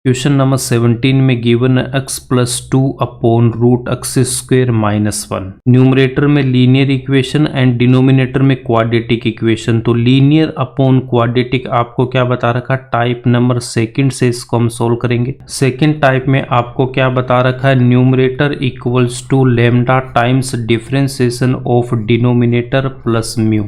Question number 17 में given x plus 2 upon root x square minus 1। Numerator में linear equation and denominator में quadratic equation. तो linear upon quadratic आपको क्या बता रखा, टाइप नंबर सेकंड से इसको हम सोल्व करेंगे। सेकंड टाइप में आपको क्या बता रखा है, numerator equals to lambda times differentiation of denominator plus mu.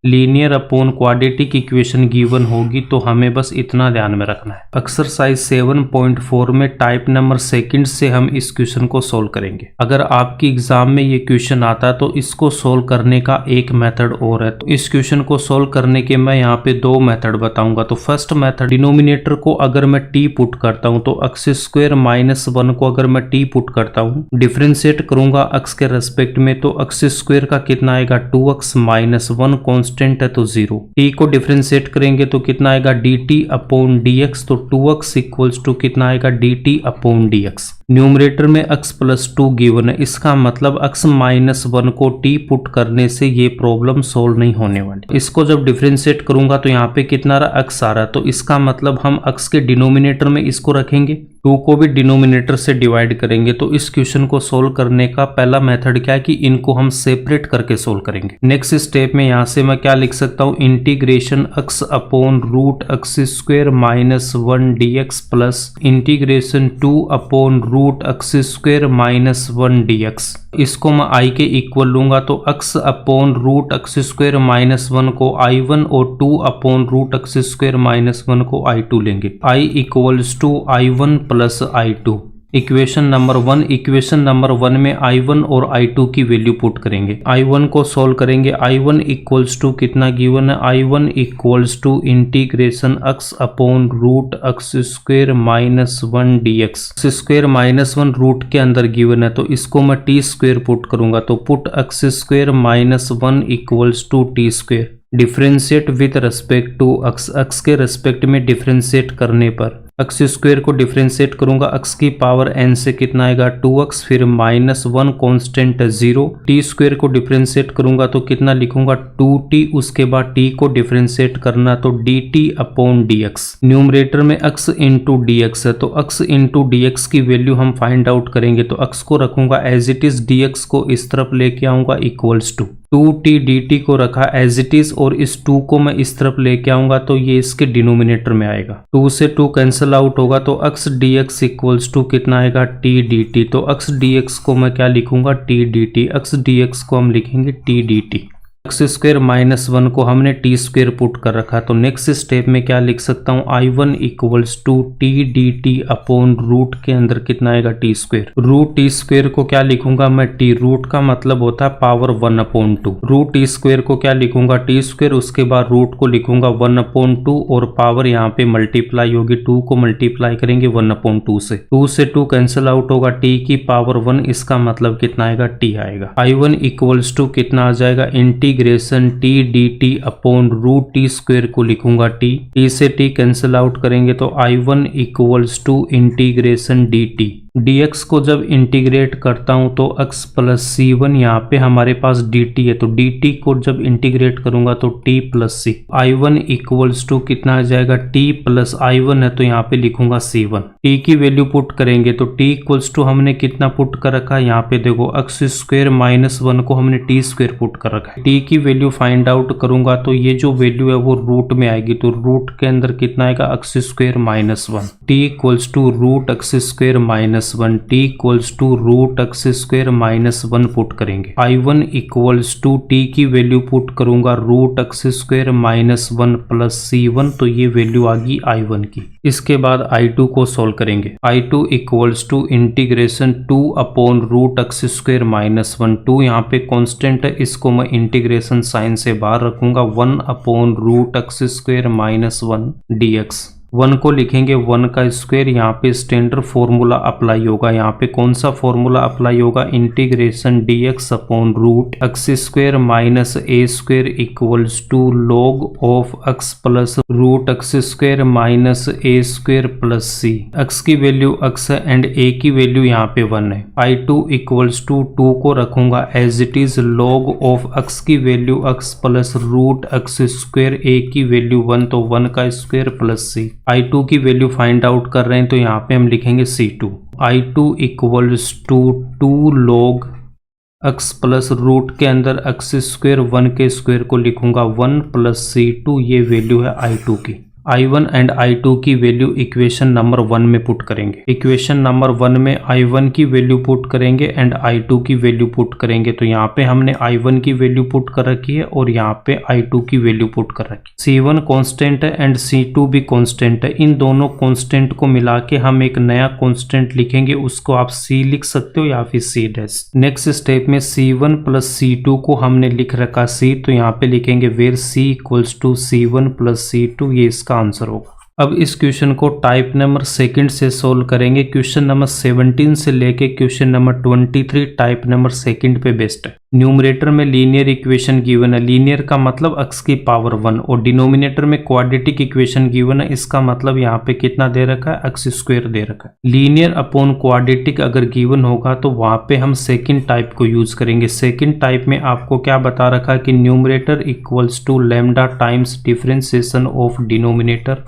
Linear upon quadratic equation given होगी तो हमें बस इतना ध्यान में रखना है। एक्सरसाइज 7.4 में टाइप नंबर सेकंड से हम इस क्वेश्चन को सोल्व करेंगे। अगर आपकी एग्जाम में ये क्वेश्चन आता है तो इसको सोल्व करने का एक मेथड और है। तो इस क्वेश्चन को सोल्व करने के मैं यहाँ पे दो मेथड बताऊंगा। तो फर्स्ट मेथड, डिनोमिनेटर को अगर मैं टी पुट करता हूँ तो एक्स स्क्वायर माइनस 1 को अगर मैं टी पुट करता हूँ, डिफ्रेंशिएट करूंगा एक्स के रेस्पेक्ट में, तो एक्स स्क्वायर का कितना आएगा 2x माइनस 1 कांस्टेंट है तो 0। टी को डिफरेंशिएट करेंगे तो कितना आएगा dt अपॉन dx, तो 2x इक्वल्स टू कितना आएगा dt अपॉन dx। न्यूमरेटर में x प्लस 2 गिवन है, इसका मतलब x माइनस 1 को t पुट करने से ये प्रॉब्लम सोल्व नहीं होने वाली। इसको जब डिफरेंशिएट करूंगा तो यहाँ पे कितना रहा, x आ रहा, तो इसका मतलब हम x के डिनोमिनेटर में इसको रखेंगे, 2 को भी डिनोमिनेटर से डिवाइड करेंगे। तो इस क्वेश्चन को सोल्व करने का पहला मेथड क्या है कि इनको हम सेपरेट करके सोल्व करेंगे। नेक्स्ट स्टेप में यहाँ से मैं क्या लिख सकता हूँ, integration x upon root x square minus 1 dx plus integration 2 upon root x square minus 1 dx। इसको मैं i के इक्वल लूंगा तो x upon root x square minus 1 को i1 और 2 upon root x square minus 1 को i2 लेंगे। i equals to i1 plus i2। Equation number 1, equation number 1 में i1 और i2 की वैल्यू पुट करेंगे। i1 को सोल्व करेंगे, i1 इक्वल्स टू कितना गिवन है, i1 equals to integration x upon root x square minus 1 dx। X square minus 1 root के अंदर गिवन है तो इसको मैं टी स्क्वायर पुट करूंगा, तो put x square minus 1 equals to t square. Differentiate with respect to x, x के respect में डिफरेंशिएट करने पर एक्स स्क्वायर को डिफरेंशिएट करूंगा, x की पावर n से कितना आएगा 2x, फिर माइनस 1 कॉन्स्टेंट 0। टी स्क्वायर को डिफरेंशिएट करूंगा तो कितना लिखूंगा 2t, उसके बाद t को डिफरेंशिएट करना तो dt अपॉन dx। न्यूमरेटर में x इंटू dx है तो x इंटू dx की वैल्यू हम फाइंड आउट करेंगे। तो x को रखूंगा एज इट इज, dx को इस तरफ लेके आऊंगा इक्वल्स टू 2t dt को रखा एज इट इज और इस 2 को मैं इस तरफ लेके आऊंगा तो ये इसके डिनोमिनेटर में आएगा। 2 से 2 कैंसिल आउट होगा तो x dx इक्वल्स टू कितना आएगा t dt। तो x dx को मैं क्या लिखूंगा t dt, x dx को हम लिखेंगे t dt। X square minus 1 को हमने टी स्क्वायर पुट कर रखा, तो नेक्स्ट स्टेप में क्या लिख सकता हूँ, i1 equals to t d t upon root के अंदर कितना आएगा t square. Root t square को क्या लिखूंगा मैं टी, रूट का मतलब होता है power 1 upon 2। Root t square को क्या लिखूंगा टी स्क्वायर, उसके बाद रूट को लिखूंगा 1 अपॉन 2 और पावर यहाँ पे मल्टीप्लाई होगी, 2 को मल्टीप्लाई करेंगे 1 अपॉन 2 से। 2 से 2 कैंसिल आउट होगा, टी की पावर 1, इसका मतलब कितना आएगा टी आएगा। i1 इक्वल्स टू कितना आ जाएगा, integration t d t upon root t square को लिखूंगा टी, टी से टी कैंसिल आउट करेंगे तो i1 equals to integration d t. dx को जब इंटीग्रेट करता हूं तो x प्लस c1, यहाँ पे हमारे पास dt है तो dt को जब इंटीग्रेट करूंगा तो t plus c। i1 equals to कितना आ जाएगा t प्लस i1 है तो यहाँ पे लिखूंगा c1। t की वैल्यू पुट करेंगे तो t इक्वल्स टू हमने कितना पुट कर रखा है, यहाँ पे देखो एक्स स्क्वायर माइनस 1 को हमने t स्क्वायर पुट कर रखा है। t की वैल्यू फाइंड आउट करूंगा तो ये जो वैल्यू है वो रूट में आएगी, तो रूट के अंदर कितना आएगा x square minus 1। t equals to root x square minus 1, t equals to root x square minus 1 put करेंगे। i1 इक्वल्स टू t की वैल्यू पुट करूंगा root x square minus 1 plus c1, तो ये value आ गई i1 की। इसके बाद i2 को सोल्व करेंगे। i2 equals to integration 2 upon root x square minus 1। 2 यहाँ पे कांस्टेंट है, इसको मैं इंटीग्रेशन साइन से बाहर रखूंगा, 1 upon root x square minus 1 dx। 1 को लिखेंगे 1 का स्क्वायर, यहाँ पे स्टैंडर्ड फॉर्मूला अप्लाई होगा। यहाँ पे कौन सा फॉर्मूला अप्लाई होगा, integration dx upon root x square minus a square equals to log of x plus root x square minus a square plus c। x की वैल्यू x है and a की value यहाँ पे 1 है। i2 equals to 2 को रखूंगा as it is, log of x की value x plus root x square, a की वैल्यू 1 तो 1 का स्क्वायर प्लस c। I2 की वैल्यू फाइंड आउट कर रहे हैं तो यहाँ पे हम लिखेंगे C2। I2 equals to 2 log x plus root के अंदर x स्क्वेयर 1 के स्क्वेयर को लिखूंगा 1 प्लस C2, ये वैल्यू है I2 की। I1 एंड I2 की वैल्यू इक्वेशन नंबर 1 में पुट करेंगे। इक्वेशन नंबर 1 में I1 की वैल्यू पुट करेंगे एंड I2 की वैल्यू पुट करेंगे। तो यहाँ पे हमने I1 की वैल्यू पुट कर रखी है और यहाँ पे I2 की वैल्यू पुट कर रखी है। C1 कांस्टेंट है एंड C2 भी कांस्टेंट है। इन दोनों कांस्टेंट को मिला के हम एक नया कांस्टेंट लिखेंगे, उसको आप C लिख सकते हो या फिर C'। नेक्स्ट स्टेप में C1 प्लस C2 को हमने लिख रखा C, तो यहाँ पे लिखेंगे where C equals to C1 plus C2, ये इसका आंसर होगा। अब इस क्वेश्चन को टाइप नंबर सेकंड से सोल्व करेंगे। क्वेश्चन नंबर 17 से लेके question number 23 type number second पे बेस्ड है। न्यूमरेटर में लीनियर इक्वेशन गिवन है, लीनियर का मतलब x की पावर 1, और डिनोमिनेटर में क्वाड्रेटिक इक्वेशन गिवन है, इसका मतलब यहाँ पे कितना दे रखा है, x स्क्वायर दे रखा है। लीनियर अपॉन क्वाड्रेटिक अगर गिवन होगा तो वहां पे हम सेकंड टाइप को यूज करेंगे। सेकंड टाइप में आपको क्या बता रखा है कि numerator equals to lambda times differentiation of denominator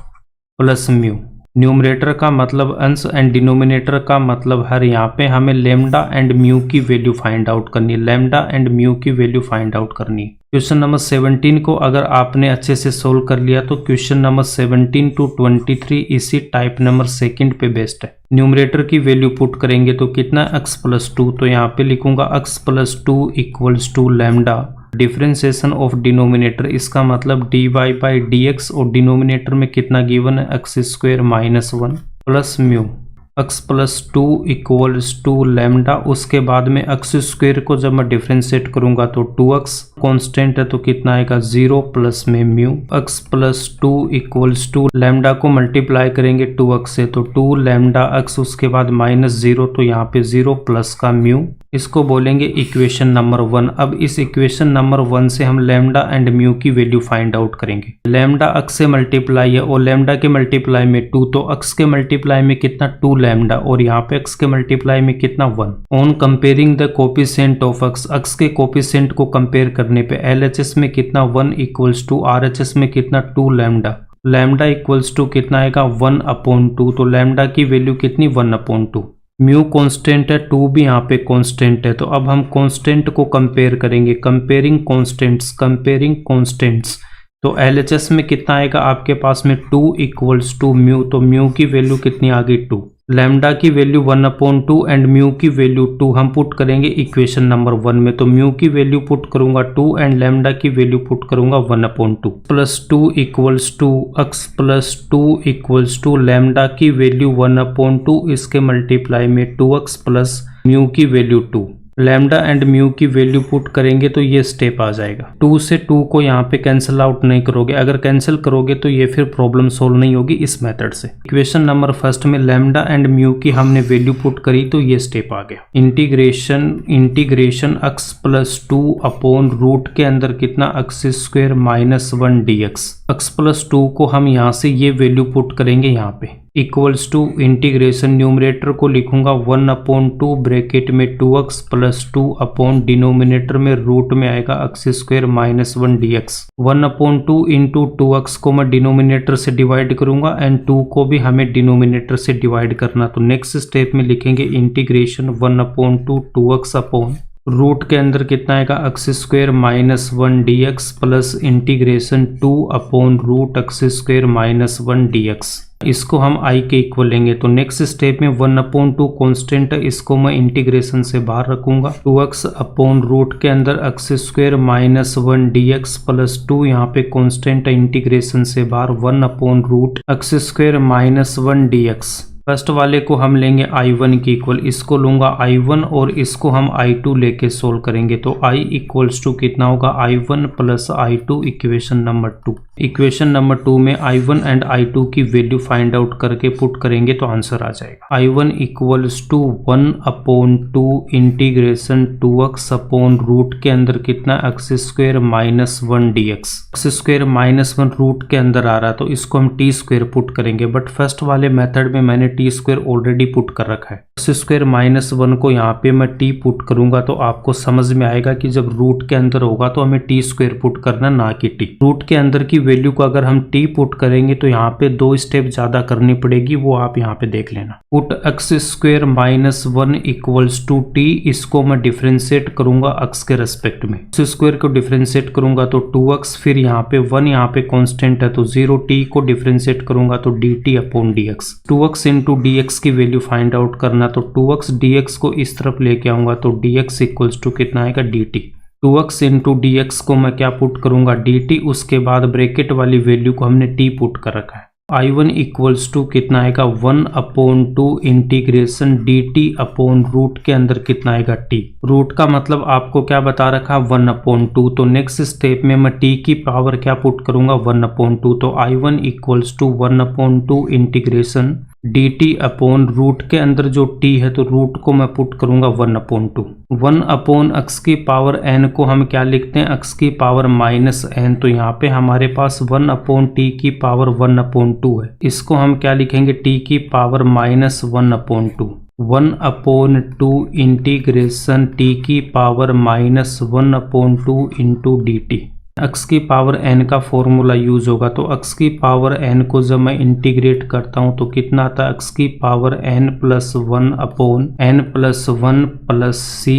plus mu. न्यूमरेटर का मतलब अंश एंड डिनोमिनेटर का मतलब हर। यहाँ पे हमें लैम्डा एंड म्यू की वैल्यू फाइंड आउट करनी है, लैम्डा एंड म्यू की वैल्यू फाइंड आउट करनी है। क्वेश्चन नंबर 17 को अगर आपने अच्छे से सोल्व कर लिया तो क्वेश्चन नंबर 17 टू 23 इसी टाइप नंबर सेकंड पे बेस्ड है। न्यूमरेटर की वैल्यू पुट करेंगे तो कितना x प्लस 2, तो यहाँ पे लिखूंगा x plus 2 equals to lambda differentiation of denominator, इसका मतलब dy बाई dx, और डिनोमिनेटर में कितना गिवन है x square minus 1 plus mu. x plus 2 equals to lambda, उसके बाद में x स्क्वायर को जब मैं डिफरेंशिएट करूंगा तो 2x कांस्टेंट है तो कितना आएगा 0 प्लस में mu. x plus 2 equals to lambda को मल्टीप्लाई करेंगे 2x से तो 2 लैम्डा x, उसके बाद माइनस 0, तो यहाँ पे 0 प्लस का म्यू, इसको बोलेंगे इक्वेशन नंबर 1। अब इस इक्वेशन नंबर 1 से हम लैम्डा एंड म्यू की वैल्यू फाइंड आउट करेंगे। लैम्डा x से मल्टीप्लाई है और लैम्डा के मल्टीप्लाई में 2, तो x के मल्टीप्लाई में कितना 2 लैम्डा, और यहाँ पे x के मल्टीप्लाई में कितना 1। On comparing the coefficient of x के कोफिशिएंट को कंपेयर करने पे LHS में कितना 1 इक्वल्स टू RHS में कितना 2 लैम्डा। लैम्डा इक्वल्स टू कितना आएगा 1/2, तो लैम्डा की वैल्यू कितनी 1/2। म्यू कांस्टेंट है, 2 भी यहाँ पे कांस्टेंट है, तो अब हम कांस्टेंट को कंपेयर करेंगे। कंपेयरिंग कांस्टेंट्स, तो LHS में कितना आएगा आपके पास में 2 इक्वल्स टू म्यू, तो म्यू की वैल्यू कितनी आ गई 2। लैम्डा की वैल्यू 1/2 एंड म्यू की वैल्यू 2 हम पुट करेंगे इक्वेशन नंबर 1 में, तो म्यू की वैल्यू पुट करूंगा 2 एंड लैम्डा की वैल्यू पुट करूंगा 1/2 plus 2 equals to x plus 2 equals to lambda की वैल्यू 1/2, इसके मल्टीप्लाई में 2x प्लस म्यू की वैल्यू 2। लैम्डा एंड म्यू की वैल्यू पुट करेंगे तो ये स्टेप आ जाएगा। 2 से 2 को यहाँ पे कैंसिल आउट नहीं करोगे, अगर कैंसिल करोगे तो ये फिर प्रॉब्लम सोल्व नहीं होगी इस मेथड से। इक्वेशन नंबर फर्स्ट में लैम्डा एंड म्यू की हमने वैल्यू पुट करी तो ये स्टेप आ गया। Integration x plus 2 upon root के अंदर कितना x square minus 1 dx। x plus 2 को हम यहाँ से ये वैल्यू पुट करेंगे यहाँ पे इक्वल्स टू इंटीग्रेशन, न्यूमरेटर को लिखूंगा 1/2 ब्रैकेट में 2x प्लस 2 अपॉन डिनोमिनेटर में रूट में आएगा x square minus 1 dx। 1/2 into 2x को मैं डिनोमिनेटर से डिवाइड करूंगा एंड 2 को भी हमें डिनोमिनेटर से डिवाइड करना, तो नेक्स्ट स्टेप में लिखेंगे इंटीग्रेशन 1/2 2x अपॉन रूट के अंदर कितना आएगा x square minus 1 dx plus integration 2 upon root x square minus 1 dx। इसको हम i के इक्वल लेंगे, तो नेक्स्ट स्टेप में 1/2 कांस्टेंट है, इसको मैं इंटीग्रेशन से बाहर रखूंगा। 2x अपॉन रूट के अंदर x square minus 1 dx plus 2 यहाँ पे कांस्टेंट है, इंटीग्रेशन से बाहर 1/रूट x square minus 1 dx। First वाले को हम लेंगे I1 की इक्वल, इसको लूंगा I1 और इसको हम I2 लेके सोल्व करेंगे, तो I इक्वल्स टू कितना होगा I1 plus I2 equation number 2। Equation number 2 में I1 एंड I2 की वैल्यू फाइंड आउट करके पुट करेंगे तो आंसर आ जाएगा। I1 equals to 1/2 integration 2x upon root के अंदर कितना x square minus 1 dx। x square minus 1 root के अंदर आ रहा है तो इसको हम t स्क्वायर पुट करेंगे, बट फर्स्ट वाले मेथड में मैंने टी स्क्वायर ऑलरेडी पुट कर रखा है। x² -1 को यहाँ पे मैं t पुट करूंगा तो आपको समझ में आएगा कि जब रूट के अंदर होगा तो हमें t² पुट करना, ना कि t। रूट के अंदर की वैल्यू को अगर हम t पुट करेंगे तो यहाँ पे 2 स्टेप ज्यादा करनी पड़ेगी, वो आप यहाँ पे देख लेना। Put x² -1 equals to t, इसको मैं डिफ्रेंशिएट करूंगा x के रेस्पेक्ट में। x² को डिफ्रेंशिएट करूंगा तो 2x, फिर यहाँ पे 1 यहाँ पे कांस्टेंट है तो 0, t को डिफ्रेंशिएट करूंगा तो dt/dx। 2x इंटू dx की वैल्यू फाइंड आउट करना, तो 2x dx को इस तरफ लेके आऊंगा तो dx इक्वल्स टू कितना आएगा, dt। 2x इंटू dx को मैं क्या पुट करूंगा, dt, उसके बाद ब्रैकेट वाली वैल्यू को हमने t पुट कर रखा है। I1 इक्वल्स टू कितना आएगा, 1/2 इंटीग्रेशन dt अपॉन रूट के अंदर कितना आएगा, t। रूट का मतलब आपको क्या बता रखा, 1/2। तो नेक्स्ट स्टेप में मैं t की पावर क्या पुट करूंगा, 1/2। तो I1 equals to 1/2 integration dt upon root के अंदर जो t है तो रूट को मैं पुट करूंगा 1/2। 1/x की पावर n को हम क्या लिखते हैं, x की पावर -n। तो यहाँ पे हमारे पास 1/t की पावर 1/2 है, इसको हम क्या लिखेंगे, t की पावर -1/2। 1/2 इंटीग्रेशन t की पावर -1/2 इंटू dt। x की पावर n का फॉर्मूला यूज होगा, तो x की पावर n को जब मैं इंटीग्रेट करता हूं तो कितना आता है, x की power n+1/n+1 plus c,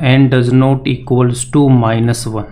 n does not equals to -1।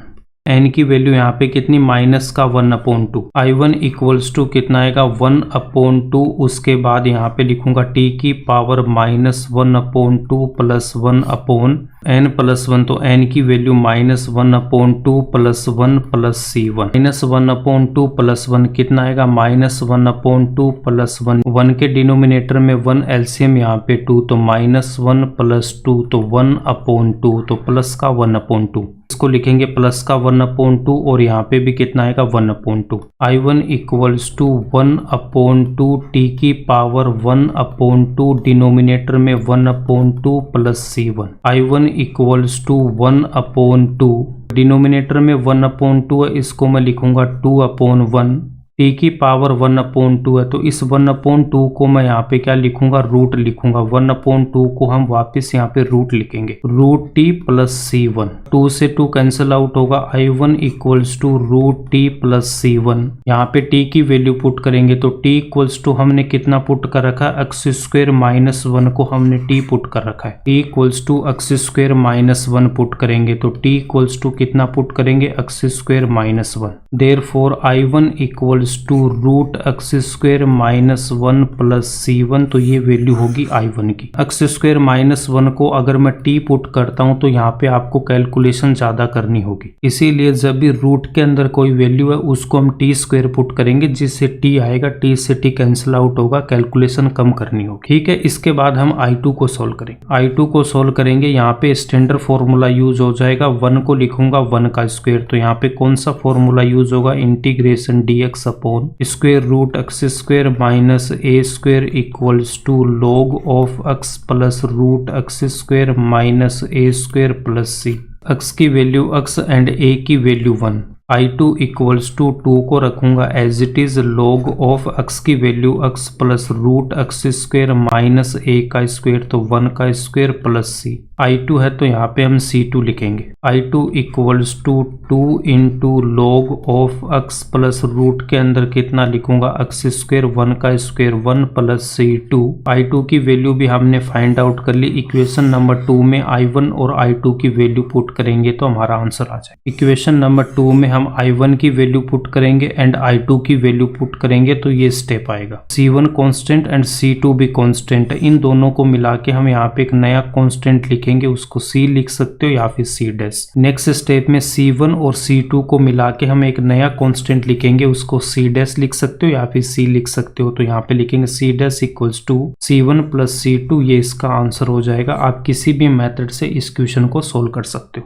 n की वैल्यू यहाँ पे कितनी, माइनस का 1/2। I1 इक्वल्स टू कितना आएगा, 1/2। उसके बाद यहाँ पे लिखूंगा t की पावर -1/2 प्लस 1/n+1, तो n की value -1/2 plus 1 plus c1। -1/2 plus 1 कितना आएगा, -1/2 प्लस 1। 1 के डिनोमिनेटर में 1 एलसीएम यहाँ पे 2, तो -1 प्लस 2 तो 1/2, तो प्लस का 1/2। इसको लिखेंगे प्लस का 1/2 और यहाँ पे भी कितना आएगा, 1/2। I1 इक्वल्स टू 1/2 t की पावर 1/2, डिनोमिनेटर में 1/2 plus c1। I1 equals to 1/2, denominator में 1/2 है, इसको मैं लिखूंगा 2/1। t की पावर 1/2 है, तो इस 1/2 को मैं यहाँ पे क्या लिखूंगा, रूट लिखूंगा। 1/2 को हम वापस यहाँ पे रूट लिखेंगे, रूट t प्लस c1। 2 से 2 कैंसिल आउट होगा। I1 equals to root t plus c1। यहाँ पे t की वैल्यू पुट करेंगे तो t इक्वल्स टू हमने कितना पुट कर रखा है, x² -1 को हमने t पुट कर रखा है। t equals to x² -1 put करेंगे तो t इक्वल्स टू कितना पुट करेंगे, x² -1। Therefore I1 equals to root x² -1 plus c1, तो ये वैल्यू होगी I1 की। x² -1 को अगर मैं t पुट करता हूं तो यहाँ पे आपको कैलकुलेशन ज्यादा करनी होगी, इसीलिए जब भी रूट के अंदर कोई वैल्यू है उसको हम t² पुट करेंगे, जिससे t आएगा, t से t कैंसिल आउट होगा, कैलकुलेशन कम करनी होगी। ठीक है, इसके बाद हम I2 को सोल्व करेंगे। I2 को सोल्व करेंगे, यहाँ पे स्टैंडर्ड फॉर्मूला यूज हो जाएगा। 1 को लिखूंगा 1 का स्क्वायर, तो यहाँ पे कौन सा फॉर्मूला यूज होगा, integration dx upon square root x² minus a² equals to log of x plus root x² minus a² plus c। x की वैल्यू x एंड a की वैल्यू 1। I2 इक्वल्स टू 2 को रखूंगा as it is, log of x की value x plus root x² minus a का square, तो 1 का square plus c। I2 है तो यहाँ पे हम C2 लिखेंगे। I2 equals to 2 into log of x plus root के अंदर कितना लिखूंगा, x² 1 का स्क्वायर 1 प्लस C2। I2 की वैल्यू भी हमने फाइंड आउट कर ली। इक्वेशन नंबर 2 में I1 और I2 की वैल्यू पुट करेंगे तो हमारा आंसर आ जाए। इक्वेशन नंबर 2 में हम I1 की वैल्यू पुट करेंगे एंड I2 की वैल्यू पुट करेंगे तो ये स्टेप आएगा। C1 कांस्टेंट एंड C2 भी कांस्टेंट है, इन दोनों को मिला के हम यहाँ पे एक नया कांस्टेंट लिखेंगे, उसको C लिख सकते हो या फिर C'। नेक्स्ट स्टेप में C1 और C2 को मिला के हम एक नया कांस्टेंट लिखेंगे, उसको C' लिख सकते हो या फिर C लिख सकते हो, तो यहाँ पे लिखेंगे C' equals to C1 plus C2। ये इसका आंसर हो जाएगा। आप किसी भी मेथड से इस क्वेश्चन को सोल्व कर सकते हो।